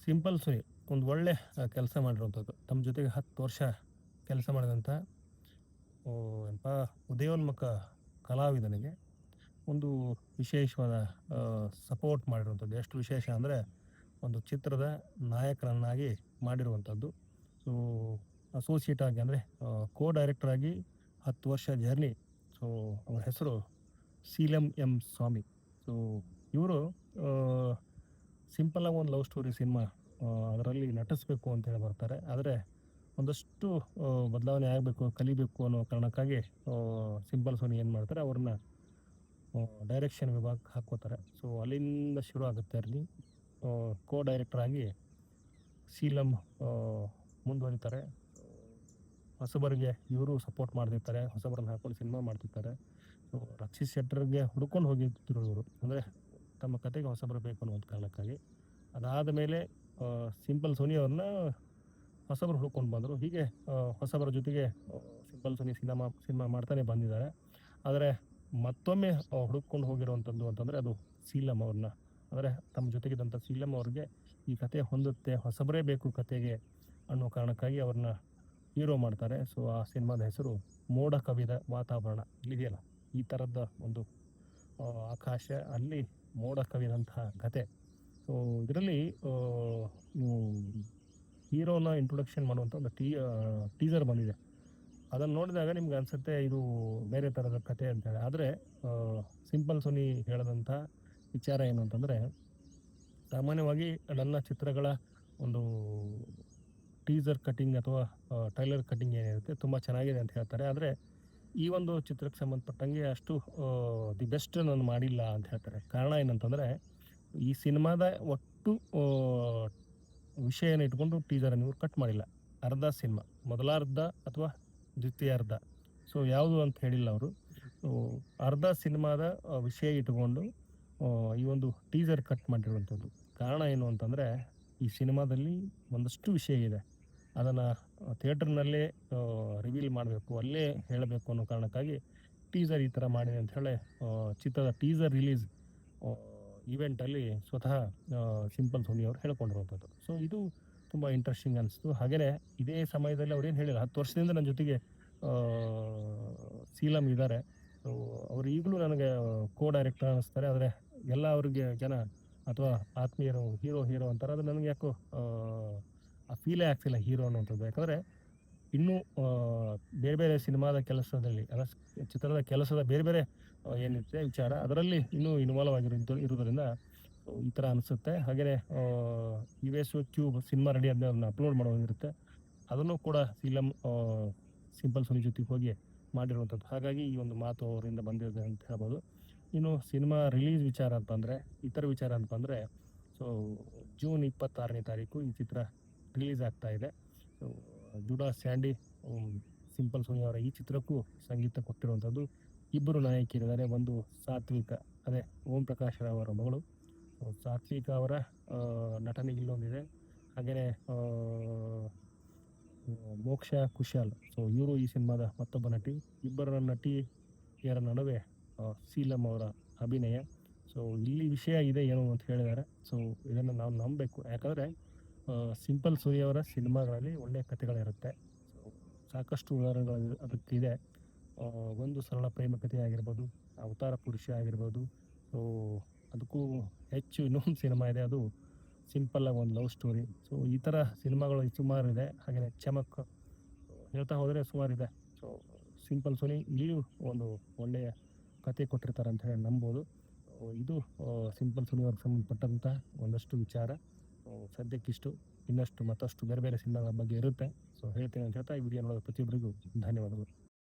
Simple Suni ಒಂದು ಒಳ್ಳೆ ಕೆಲಸ ಮಾಡಿರುವಂಥದ್ದು. ತಮ್ಮ ಜೊತೆಗೆ 10 ವರ್ಷ ಕೆಲಸ ಮಾಡಿದಂಥ ಏನಪ್ಪಾ ಉದಯೋನ್ಮುಖ ಕಲಾವಿದನಿಗೆ ಒಂದು ವಿಶೇಷವಾದ ಸಪೋರ್ಟ್ ಮಾಡಿರುವಂಥದ್ದು. ಎಷ್ಟು ವಿಶೇಷ ಅಂದರೆ ಒಂದು ಚಿತ್ರದ ನಾಯಕರನ್ನಾಗಿ ಮಾಡಿರುವಂಥದ್ದು. ಸೊ ಅಸೋಸಿಯೇಟ್ ಆಗಿ ಅಂದರೆ ಡೈರೆಕ್ಟರ್ ಆಗಿ 10 ವರ್ಷ ಜರ್ನಿ. ಸೊ ಅವರ ಹೆಸರು ಸೀಲಂ ಎಂ ಸ್ವಾಮಿ. ಸೊ ಇವರು ಸಿಂಪಲ್ ಆಗಿ ಒಂದು ಲವ್ ಸ್ಟೋರಿ ಸಿನಿಮಾ ಅದರಲ್ಲಿ ನಟಿಸ್ಬೇಕು ಅಂತ ಹೇಳಿ ಬರ್ತಾರೆ. ಆದರೆ ಒಂದಷ್ಟು ಬದಲಾವಣೆ ಆಗಬೇಕು, ಕಲಿಬೇಕು ಅನ್ನೋ ಕಾರಣಕ್ಕಾಗಿ ಸಿಂಪಲ್ ಸೋನಿ ಏನು ಮಾಡ್ತಾರೆ, ಅವ್ರನ್ನ ಡೈರೆಕ್ಷನ್ ವಿಭಾಗಕ್ಕೆ ಹಾಕ್ಕೋತಾರೆ. ಸೊ ಅಲ್ಲಿಂದ ಶುರು ಆಗುತ್ತೆ ಅಲ್ಲಿ ಡೈರೆಕ್ಟರ್ ಆಗಿ ಸೀಲಂ ಮುಂದುವರಿತಾರೆ. ಹೊಸಬರಿಗೆ ಇವರು ಸಪೋರ್ಟ್ ಮಾಡ್ತಿರ್ತಾರೆ, ಹೊಸಬರನ್ನ ಹಾಕೊಂಡು ಸಿನಿಮಾ ಮಾಡ್ತಿರ್ತಾರೆ. ಸೊ ರಕ್ಷಿತ್ ಶೆಟ್ಟರ್ಗೆ ಹುಡ್ಕೊಂಡು ಹೋಗಿದ್ರು ಇವರು, ಅಂದರೆ ತಮ್ಮ ಕತೆಗೆ ಹೊಸಬರು ಬೇಕು ಅನ್ನೋ ಒಂದು ಕಾರಣಕ್ಕಾಗಿ. ಅದಾದ ಮೇಲೆ ಸಿಂಪಲ್ ಸೋನಿ ಅವ್ರನ್ನ ಹೊಸಬರು ಹುಡ್ಕೊಂಡು ಬಂದರು. ಹೀಗೆ ಹೊಸಬರ ಜೊತೆಗೆ ಸಿಂಪಲ್ ಸೋನಿ ಸಿನಿಮಾ ಮಾಡ್ತಾನೆ ಬಂದಿದ್ದಾರೆ. ಆದರೆ ಮತ್ತೊಮ್ಮೆ ಹುಡುಕೊಂಡು ಹೋಗಿರುವಂಥದ್ದು ಅಂತಂದರೆ ಅದು ಸೀಲಂ ಅವ್ರನ್ನ, ಅಂದರೆ ತಮ್ಮ ಜೊತೆಗಿದ್ದಂಥ ಸೀಲಂ ಅವ್ರಿಗೆ ಈ ಕತೆ ಹೊಂದುತ್ತೆ, ಹೊಸಬರೇ ಬೇಕು ಕತೆಗೆ ಅನ್ನೋ ಕಾರಣಕ್ಕಾಗಿ ಅವ್ರನ್ನ ಹೀರೋ ಮಾಡ್ತಾರೆ. ಸೊ ಆ ಸಿನಿಮಾದ ಹೆಸರು ಮೋಡ ಕವಿದ ವಾತಾವರಣ. ಇಲ್ಲಿದೆಯಲ್ಲ ಈ ಥರದ ಒಂದು ಆಕಾಶ, ಅಲ್ಲಿ ಮೋಡ ಕವಿದಂತಹ ಕತೆ. ಸೊ ಇದರಲ್ಲಿ ಹೀರೋನ ಇಂಟ್ರೊಡಕ್ಷನ್ ಮಾಡುವಂಥ ಒಂದು ಟೀಸರ್ ಬಂದಿದೆ. ಅದನ್ನು ನೋಡಿದಾಗ ನಿಮ್ಗೆ ಅನಿಸುತ್ತೆ ಇದು ಬೇರೆ ಥರದ ಕತೆ ಅಂತೇಳಿ. ಆದರೆ ಸಿಂಪಲ್ ಸೋನಿ ಹೇಳಿದಂಥ ವಿಚಾರ ಏನು ಅಂತಂದರೆ, ಸಾಮಾನ್ಯವಾಗಿ ನನ್ನ ಚಿತ್ರಗಳ ಒಂದು ಟೀಸರ್ ಕಟಿಂಗ್ ಅಥವಾ ಟ್ರೈಲರ್ ಕಟಿಂಗ್ ಏನಿರುತ್ತೆ ತುಂಬ ಚೆನ್ನಾಗಿದೆ ಅಂತ ಹೇಳ್ತಾರೆ. ಆದರೆ ಈ ಒಂದು ಚಿತ್ರಕ್ಕೆ ಸಂಬಂಧಪಟ್ಟಂಗೆ ಅಷ್ಟು ದಿ ಬೆಸ್ಟ್ ನಾನು ಮಾಡಿಲ್ಲ ಅಂತ ಹೇಳ್ತಾರೆ. ಕಾರಣ ಏನಂತಂದರೆ, ಈ ಸಿನಿಮಾದ ಒಟ್ಟು ವಿಷಯನ ಇಟ್ಕೊಂಡು ಟೀಸರನ್ನು ಇವ್ರು ಕಟ್ ಮಾಡಿಲ್ಲ. ಅರ್ಧ ಸಿನಿಮಾ, ಮೊದಲಾರ್ಧ ಅಥವಾ ದ್ವಿತೀಯಾರ್ಧ, ಸೊ ಯಾವುದು ಅಂತ ಹೇಳಿಲ್ಲ ಅವರು. ಅರ್ಧ ಸಿನಿಮಾದ ವಿಷಯ ಇಟ್ಕೊಂಡು ಈ ಒಂದು ಟೀಸರ್ ಕಟ್ ಮಾಡಿರುವಂಥದ್ದು. ಕಾರಣ ಏನು ಅಂತಂದರೆ, ಈ ಸಿನಿಮಾದಲ್ಲಿ ಒಂದಷ್ಟು ವಿಷಯ ಇದೆ, ಅದನ್ನು ಥಿಯೇಟರ್ನಲ್ಲೇ ರಿವೀಲ್ ಮಾಡಬೇಕು, ಅಲ್ಲೇ ಹೇಳಬೇಕು ಅನ್ನೋ ಕಾರಣಕ್ಕಾಗಿ ಟೀಸರ್ ಈ ಥರ ಮಾಡಿದೆ ಅಂತ ಹೇಳಿ ಚಿತ್ರದ ಟೀಸರ್ ರಿಲೀಸ್ ಈವೆಂಟಲ್ಲಿ ಸ್ವತಃ ಸಿಂಪಲ್ ಸೋನಿ ಅವರು ಹೇಳ್ಕೊಂಡಿರುವಂಥದ್ದು. ಸೊ ಇದು ತುಂಬ ಇಂಟ್ರೆಸ್ಟಿಂಗ್ ಅನಿಸ್ತು. ಹಾಗೆಯೇ ಇದೇ ಸಮಯದಲ್ಲಿ ಅವ್ರೇನು ಹೇಳಿಲ್ಲ, 10 ವರ್ಷದಿಂದ ನನ್ನ ಜೊತೆಗೆ ಸೀಲಂ ಇದ್ದಾರೆ. ಸೊ ಅವ್ರು ಈಗಲೂ ನನಗೆ ಡೈರೆಕ್ಟರ್ ಅನ್ನಿಸ್ತಾರೆ. ಆದರೆ ಎಲ್ಲ ಅವ್ರಿಗೆ ಜನ ಅಥವಾ ಆತ್ಮೀಯರು ಹೀರೋ ಅಂತಾರೆ. ಅದು ನನಗೆ ಯಾಕೋ ಆ ಫೀಲೇ ಆಗ್ತಿಲ್ಲ ಹೀರೋ ಅನ್ನುವಂಥದ್ದು. ಯಾಕಂದರೆ ಇನ್ನೂ ಬೇರೆ ಬೇರೆ ಸಿನಿಮಾದ ಕೆಲಸದಲ್ಲಿ, ಚಿತ್ರದ ಕೆಲಸದ ಬೇರೆ ಬೇರೆ ಏನಿರುತ್ತೆ ವಿಚಾರ, ಅದರಲ್ಲಿ ಇನ್ನೂ ಇನ್ವಾಲ್ವ್ ಇರೋದ್ರಿಂದ ಈ ಥರ ಅನಿಸುತ್ತೆ. ಹಾಗೆಯೇ US ಕ್ಯೂಬ್ ಸಿನಿಮಾ ರೆಡಿ ಆದಮೇಲೆ ಅದನ್ನು ಅಪ್ಲೋಡ್ ಮಾಡೋದಿರುತ್ತೆ, ಅದನ್ನು ಕೂಡ ಸಿಂಪಲ್ ಸೋನಿ ಜೊತೆಗೆ ಹೋಗಿ ಮಾಡಿರುವಂಥದ್ದು. ಹಾಗಾಗಿ ಈ ಒಂದು ಮಾತು ಅವರಿಂದ ಬಂದಿದೆ ಅಂತ ಹೇಳ್ಬೋದು. ಇನ್ನು ಸಿನಿಮಾ ರಿಲೀಸ್ ವಿಚಾರ ಅಂತಂದರೆ, ಇತರ ವಿಚಾರ ಅಂತಂದರೆ, ಸೊ ಜೂನ್ 26ನೇ ತಾರೀಕು ಈ ಚಿತ್ರ ರಿಲೀಸ್ ಆಗ್ತಾ ಇದೆ. ಸೊ ಜುಡಾ ಸ್ಯಾಂಡಿ ಸಿಂಪಲ್ ಸೋನಿ ಅವರ ಈ ಚಿತ್ರಕ್ಕೂ ಸಂಗೀತ ಕೊಟ್ಟಿರುವಂಥದ್ದು. ಇಬ್ಬರು ನಾಯಕಿಯರಿದ್ದಾರೆ. ಒಂದು ಸಾತ್ವಿಕ, ಅದೇ ಓಂ ಪ್ರಕಾಶ್ ರಾವ್ ಅವರ ಮಗಳು. ಸಾತ್ವಿಕ ಅವರ ನಟನೆ ಇಲ್ಲೊಂದಿದೆ. ಹಾಗೆಯೇ ಮೋಕ್ಷ ಕುಶಾಲ್, ಸೊ ಇವರು ಈ ಸಿನಿಮಾದ ಮತ್ತೊಬ್ಬ ನಟಿ. ಇಬ್ಬರ ನಟಿಯರ ನಡುವೆ ಸೀಲಂ ಅವರ ಅಭಿನಯ. ಸೊ ಇಲ್ಲಿ ವಿಷಯ ಇದೆ ಏನು ಅಂತ ಹೇಳಿದ್ದಾರೆ. ಸೊ ಇದನ್ನು ನಾವು ನಂಬಬೇಕು, ಯಾಕಂದರೆ ಸಿಂಪಲ್ ಸೋನಿ ಅವರ ಸಿನಿಮಾಗಳಲ್ಲಿ ಒಳ್ಳೆಯ ಕಥೆಗಳಿರುತ್ತೆ. ಸೊ ಸಾಕಷ್ಟು ಉದಾಹರಣೆಗಳು ಅದಕ್ಕಿದೆ. ಒಂದು ಸರಳ ಪ್ರೇಮ ಕಥೆ ಆಗಿರ್ಬೋದು, ಅವತಾರ ಪುರುಷ ಆಗಿರ್ಬೋದು. ಸೊ ಅದಕ್ಕೂ ಹೆಚ್ಚು ಇನ್ನೊಂದು ಸಿನಿಮಾ ಇದೆ, ಅದು ಸಿಂಪಲ್ಲಾಗಿ ಒಂದು ಲವ್ ಸ್ಟೋರಿ. ಸೊ ಈ ಥರ ಸಿನಿಮಾಗಳು ಸುಮಾರು ಇದೆ. ಹಾಗೆಯೇ ಚಮಕ್, ಹೇಳ್ತಾ ಹೋದರೆ ಸುಮಾರಿದೆ. ಸೊ ಸಿಂಪಲ್ ಸೋನಿ ಇಲ್ಲಿಯೂ ಒಂದು ಒಳ್ಳೆಯ ಕತೆ ಕೊಟ್ಟಿರ್ತಾರೆ ಅಂತ ಹೇಳಿ ನಂಬೋದು. ಇದು ಸಿಂಪಲ್ ಸೋನಿ ಅವ್ರಿಗೆ ಸಂಬಂಧಪಟ್ಟಂಥ ಒಂದಷ್ಟು ವಿಚಾರ. ಸದ್ಯಕ್ಕಿಷ್ಟು, ಇನ್ನಷ್ಟು ಮತ್ತಷ್ಟು ಬೇರೆ ಬೇರೆ ಸಿನಿಮಾಗಳ ಬಗ್ಗೆ ಇರುತ್ತೆ. ಸೊ ಹೇಳ್ತೇನೆ ಅಂತ ಹೇಳ್ತಾ ಈ ವಿಡಿಯೋ ನೋಡೋದು ಪ್ರತಿಯೊಬ್ಬರಿಗೂ ಧನ್ಯವಾದಗಳು.